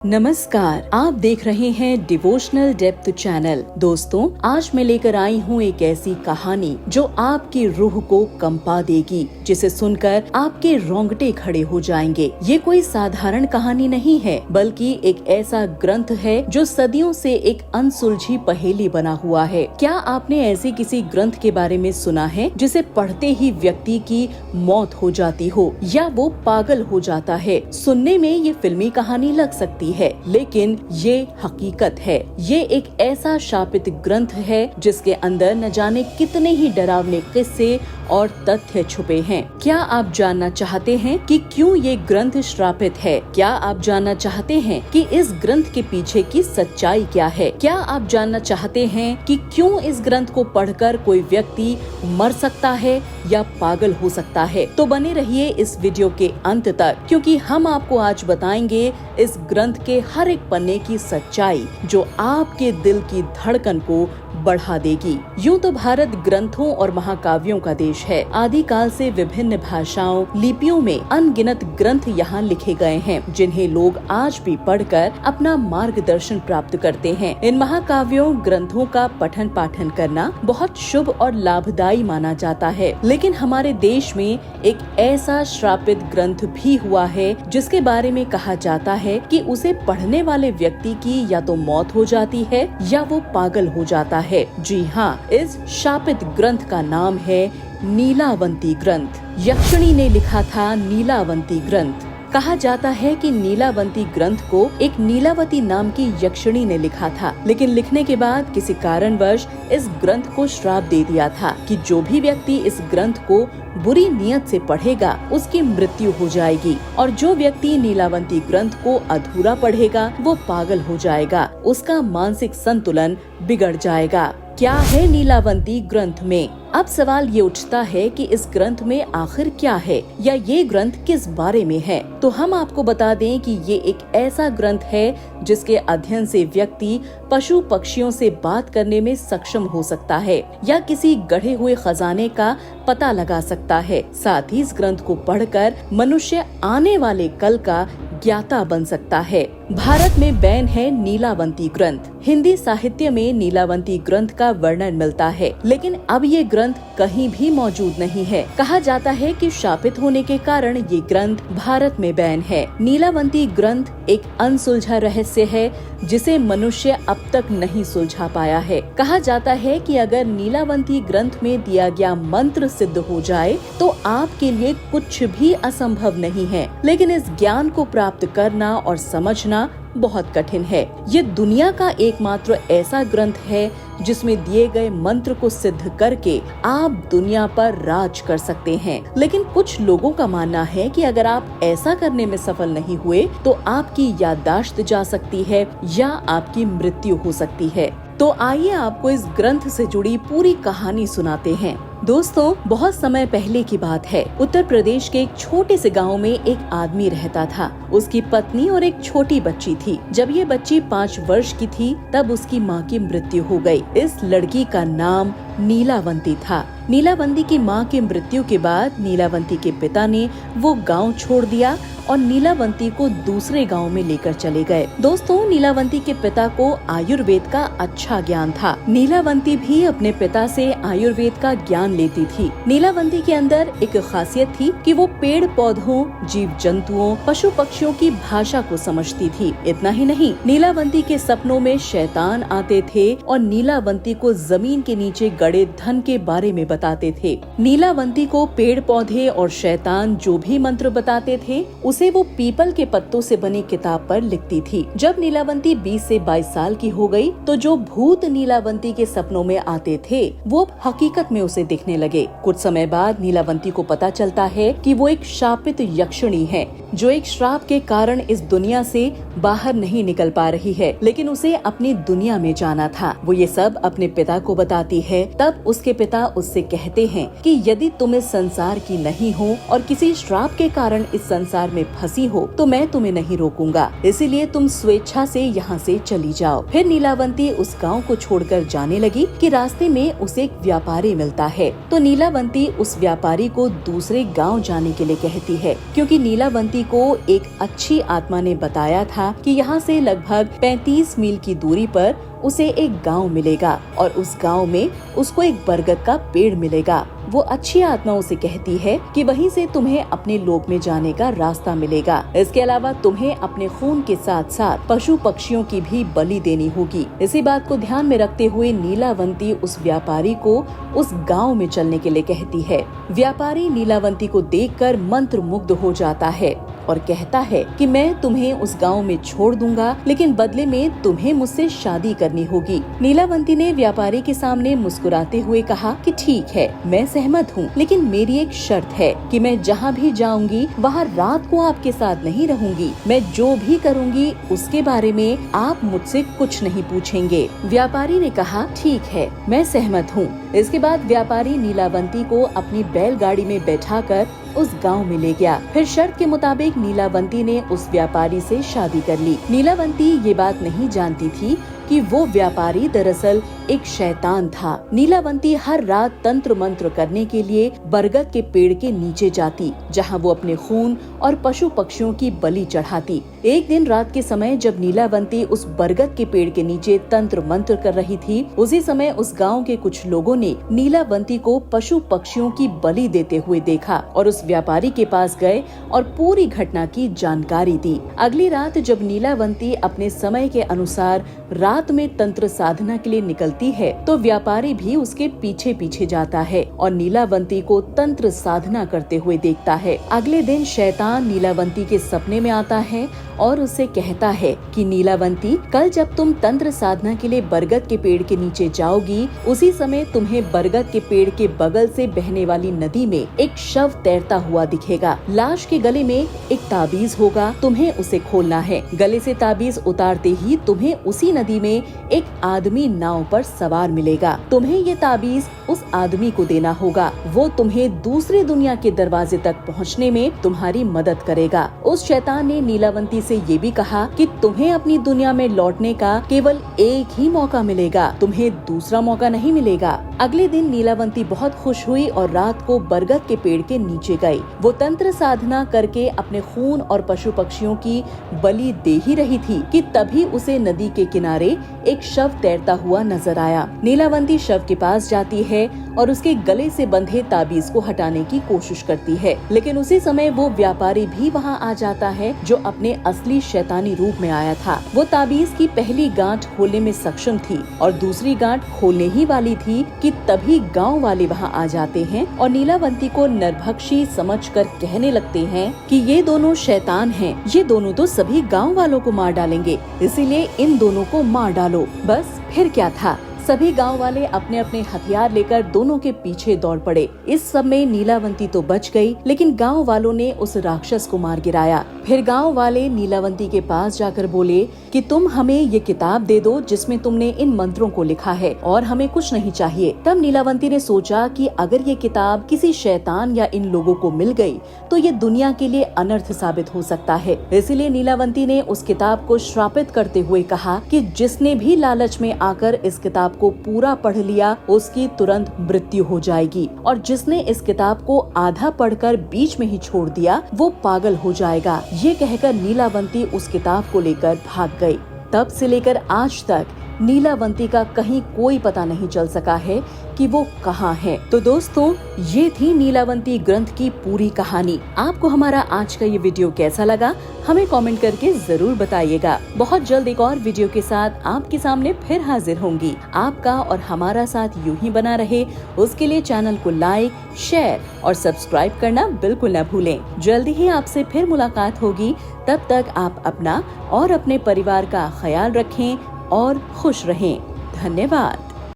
नमस्कार, आप देख रहे हैं डिवोशनल डेप्थ चैनल। दोस्तों, आज मैं लेकर आई हूँ एक ऐसी कहानी जो आपकी रूह को कंपा देगी, जिसे सुनकर आपके रोंगटे खड़े हो जाएंगे। ये कोई साधारण कहानी नहीं है, बल्कि एक ऐसा ग्रंथ है जो सदियों से एक अनसुलझी पहेली बना हुआ है। क्या आपने ऐसे किसी ग्रंथ के बारे में सुना है जिसे पढ़ते ही व्यक्ति की मौत हो जाती हो या वो पागल हो जाता है? सुनने में ये फिल्मी कहानी लग सकती है, लेकिन ये हकीकत है। ये एक ऐसा शापित ग्रंथ है जिसके अंदर न जाने कितने ही डरावने किस्से और तथ्य छुपे हैं। क्या आप जानना चाहते हैं कि क्यों ये ग्रंथ श्रापित है? क्या आप जानना चाहते हैं कि इस ग्रंथ के पीछे की सच्चाई क्या है? क्या आप जानना चाहते हैं कि क्यों इस ग्रंथ को पढ़कर कोई व्यक्ति मर सकता है या पागल हो सकता है? तो बने रहिए इस वीडियो के अंत तक, क्योंकि हम आपको आज बताएंगे इस ग्रंथ के हर एक पन्ने की सच्चाई जो आपके दिल की धड़कन को बढ़ा देगी। यूं तो भारत ग्रंथों और महाकाव्यों का देश है। आदिकाल से विभिन्न भाषाओं, लिपियों में अनगिनत ग्रंथ यहाँ लिखे गए हैं, जिन्हें लोग आज भी पढ़कर अपना मार्गदर्शन प्राप्त करते हैं। इन महाकाव्यों ग्रंथों का पठन पाठन करना बहुत शुभ और लाभदायी माना जाता है। लेकिन हमारे देश में एक ऐसा श्रापित ग्रंथ भी हुआ है जिसके बारे में कहा जाता है कि उसे पढ़ने वाले व्यक्ति की या तो मौत हो जाती है या वो पागल हो जाता है। जी हाँ, इस शापित ग्रंथ का नाम है नीलावंती ग्रंथ। यक्षिणी ने लिखा था नीलावंती ग्रंथ। कहा जाता है कि नीलावंती ग्रंथ को एक नीलावती नाम की यक्षिणी ने लिखा था, लेकिन लिखने के बाद किसी कारणवश इस ग्रंथ को श्राप दे दिया था कि जो भी व्यक्ति इस ग्रंथ को बुरी नियत से पढ़ेगा उसकी मृत्यु हो जाएगी, और जो व्यक्ति नीलावंती ग्रंथ को अधूरा पढ़ेगा वो पागल हो जाएगा, उसका मानसिक संतुलन बिगड़ जाएगा। क्या है नीलावंती ग्रंथ में? अब सवाल ये उठता है कि इस ग्रंथ में आखिर क्या है, या ये ग्रंथ किस बारे में है? तो हम आपको बता दें कि ये एक ऐसा ग्रंथ है जिसके अध्ययन से व्यक्ति पशु पक्षियों से बात करने में सक्षम हो सकता है या किसी गढ़े हुए खजाने का पता लगा सकता है। साथ ही इस ग्रंथ को पढ़कर मनुष्य आने वाले कल का ज्ञाता बन सकता है। भारत में बैन है नीलावंती ग्रंथ। हिंदी साहित्य में नीलावंती ग्रंथ का वर्णन मिलता है, लेकिन अब ये ग्रंथ कहीं भी मौजूद नहीं है। कहा जाता है कि शापित होने के कारण ये ग्रंथ भारत में बैन है। नीलावंती ग्रंथ एक अनसुलझा रहस्य है जिसे मनुष्य अब तक नहीं सुलझा पाया है। कहा जाता है कि अगर नीलावंती ग्रंथ में दिया गया मंत्र सिद्ध हो जाए तो आपके लिए कुछ भी असंभव नहीं है, लेकिन इस ज्ञान को प्राप्त करना और समझना बहुत कठिन है। ये दुनिया का एकमात्र ऐसा ग्रंथ है जिसमें दिए गए मंत्र को सिद्ध करके आप दुनिया पर राज कर सकते हैं। लेकिन कुछ लोगों का मानना है कि अगर आप ऐसा करने में सफल नहीं हुए तो आपकी याददाश्त जा सकती है या आपकी मृत्यु हो सकती है। तो आइए आपको इस ग्रंथ से जुड़ी पूरी कहानी सुनाते हैं। दोस्तों, बहुत समय पहले की बात है। उत्तर प्रदेश के एक छोटे से गांव में एक आदमी रहता था। उसकी पत्नी और एक छोटी बच्ची थी। जब ये बच्ची 5 वर्ष की थी तब उसकी माँ की मृत्यु हो गई। इस लड़की का नाम नीलावंती था। नीलावंती की माँ की मृत्यु के बाद नीलावंती के पिता ने वो गांव छोड़ दिया और नीलावंती को दूसरे गांव में लेकर चले गए। दोस्तों, नीलावंती के पिता को आयुर्वेद का अच्छा ज्ञान था। नीलावंती भी अपने पिता से आयुर्वेद का ज्ञान लेती थी। नीलावंती के अंदर एक खासियत थी कि वो पेड़ पौधों, जीव जंतुओं, पशु पक्षियों की भाषा को समझती थी। इतना ही नहीं, नीलावंती के सपनों में शैतान आते थे और नीलावंती को जमीन के नीचे गड़े धन के बारे में बताते थे। नीलावंती को पेड़ पौधे और शैतान जो भी मंत्र बताते थे उसे वो पीपल के पत्तों से बनी किताब पर लिखती थी। जब नीलावंती 20 से 22 साल की हो गई तो जो भूत नीलावंती के सपनों में आते थे वो हकीकत में उसे दिखने लगे। कुछ समय बाद नीलावंती को पता चलता है कि वो एक शापित यक्षिणी है जो एक श्राप के कारण इस दुनिया से बाहर नहीं निकल पा रही है, लेकिन उसे अपनी दुनिया में जाना था। वो ये सब अपने पिता को बताती है। तब उसके पिता उससे कहते हैं कि यदि तुम इस संसार की नहीं हो और किसी श्राप के कारण इस संसार में फंसी हो तो मैं तुम्हें नहीं रोकूंगा, इसीलिए तुम स्वेच्छा से यहाँ से चली जाओ। फिर नीलावंती उस गाँव को छोड़कर जाने लगी कि रास्ते में उसे एक व्यापारी मिलता है। तो नीलावंती उस व्यापारी को दूसरे गाँव जाने के लिए कहती है, क्योंकि नीलावंती नीलावंती को एक अच्छी आत्मा ने बताया था कि यहाँ से लगभग 35 मील की दूरी पर उसे एक गांव मिलेगा और उस गांव में उसको एक बरगद का पेड़ मिलेगा। वो अच्छी आत्मा उसे कहती है कि वहीं से तुम्हें अपने लोक में जाने का रास्ता मिलेगा। इसके अलावा तुम्हें अपने खून के साथ साथ पशु पक्षियों की भी बलि देनी होगी। इसी बात को ध्यान में रखते हुए नीलावंती उस व्यापारी को उस गांव में चलने के लिए कहती है। व्यापारी नीलावंती को देखकर मंत्र मुग्ध हो जाता है और कहता है कि मैं तुम्हें उस गांव में छोड़ दूंगा, लेकिन बदले में तुम्हें मुझसे शादी करनी होगी। नीलावंती ने व्यापारी के सामने मुस्कुराते हुए कहा कि ठीक है, मैं सहमत हूँ, लेकिन मेरी एक शर्त है कि मैं जहाँ भी जाऊँगी वहाँ रात को आपके साथ नहीं रहूँगी। मैं जो भी करूँगी उसके बारे में आप मुझसे कुछ नहीं पूछेंगे। व्यापारी ने कहा ठीक है, मैं सहमत हूँ। इसके बाद व्यापारी नीलावंती को अपनी बैलगाड़ी में बैठाकर उस गांव में ले गया। फिर शर्त के मुताबिक नीलावंती ने उस व्यापारी से शादी कर ली। नीलावंती ये बात नहीं जानती थी कि वो व्यापारी दरअसल एक शैतान था। नीलावंती हर रात तंत्र मंत्र करने के लिए बरगद के पेड़ के नीचे जाती, जहां वो अपने खून और पशु पक्षियों की बलि चढ़ाती। एक दिन रात के समय जब नीलावंती उस बरगद के पेड़ के नीचे तंत्र मंत्र कर रही थी, उसी समय उस गांव के कुछ लोगों ने नीलावंती को पशु पक्षियों की बलि देते हुए देखा और उस व्यापारी के पास गए और पूरी घटना की जानकारी दी। अगली रात जब नीलावंती अपने समय के अनुसार रात में तंत्र साधना के लिए निकलती है, तो व्यापारी भी उसके पीछे पीछे जाता है और नीलावंती को तंत्र साधना करते हुए देखता है। अगले दिन शैतान नीलावंती के सपने में आता है और उससे कहता है कि नीलावंती, कल जब तुम तंत्र साधना के लिए बरगद के पेड़ के नीचे जाओगी, उसी समय तुम्हें बरगद के पेड़ के बगल से बहने वाली नदी में एक शव तैरता हुआ दिखेगा। लाश के गले में एक ताबीज होगा, तुम्हें उसे खोलना है। गले से ताबीज उतारते ही तुम्हें उसी नदी में एक आदमी नाव पर सवार मिलेगा। तुम्हें ये ताबीज उस आदमी को देना होगा। वो तुम्हें दूसरी दुनिया के दरवाजे तक पहुंचने में तुम्हारी मदद करेगा। उस शैतान ने नीलावंती से ये भी कहा कि तुम्हें अपनी दुनिया में लौटने का केवल एक ही मौका मिलेगा, तुम्हें दूसरा मौका नहीं मिलेगा। अगले दिन नीलावंती बहुत खुश हुई और रात को बरगद के पेड़ के नीचे गई। वो तंत्र साधना करके अपने खून और पशु पक्षियों की बलि दे ही रही थी कि तभी उसे नदी के किनारे एक शव तैरता हुआ नजर आया। नीलावंती शव के पास जाती है और उसके गले से बंधे ताबीज को हटाने की कोशिश करती है, लेकिन उसी समय वो व्यापारी भी वहाँ आ जाता है जो अपने असली शैतानी रूप में आया था। वो ताबीज की पहली गांठ खोलने में सक्षम थी और दूसरी गांठ खोलने ही वाली थी कि तभी गांव वाले वहाँ आ जाते हैं और नीलावंती को नरभक्षी समझकर कहने लगते हैं कि ये दोनों शैतान हैं, ये दोनों तो सभी गांव वालों को मार डालेंगे, इसीलिए इन दोनों को मार डालो। बस फिर क्या था, सभी गांव वाले अपने अपने हथियार लेकर दोनों के पीछे दौड़ पड़े। इस सब में नीलावंती तो बच गई, लेकिन गांव वालों ने उस राक्षस को मार गिराया। फिर गांव वाले नीलावंती के पास जाकर बोले कि तुम हमें ये किताब दे दो जिसमें तुमने इन मंत्रों को लिखा है और हमें कुछ नहीं चाहिए। तब नीलावंती ने सोचा कि अगर ये किताब किसी शैतान या इन लोगों को मिल गई तो ये दुनिया के लिए अनर्थ साबित हो सकता है। इसीलिए नीलावंती ने उस किताब को श्रापित करते हुए कहा कि जिसने भी लालच में आकर इस किताब को पूरा पढ़ लिया उसकी तुरंत मृत्यु हो जाएगी, और जिसने इस किताब को आधा पढ़कर बीच में ही छोड़ दिया वो पागल हो जाएगा। ये कहकर नीलावंती उस किताब को लेकर भाग गई। तब से लेकर आज तक नीलावंती का कहीं कोई पता नहीं चल सका है कि वो कहाँ है। तो दोस्तों, ये थी नीलावंती ग्रंथ की पूरी कहानी। आपको हमारा आज का ये वीडियो कैसा लगा हमें कमेंट करके जरूर बताइएगा। बहुत जल्द एक और वीडियो के साथ आपके सामने फिर हाजिर होंगी। आपका और हमारा साथ यूं ही बना रहे उसके लिए चैनल को लाइक, शेयर और सब्सक्राइब करना बिल्कुल न भूलें। जल्दी ही आपसे फिर मुलाकात होगी। तब तक आप अपना और अपने परिवार का ख्याल रखें और खुश रहें। धन्यवाद।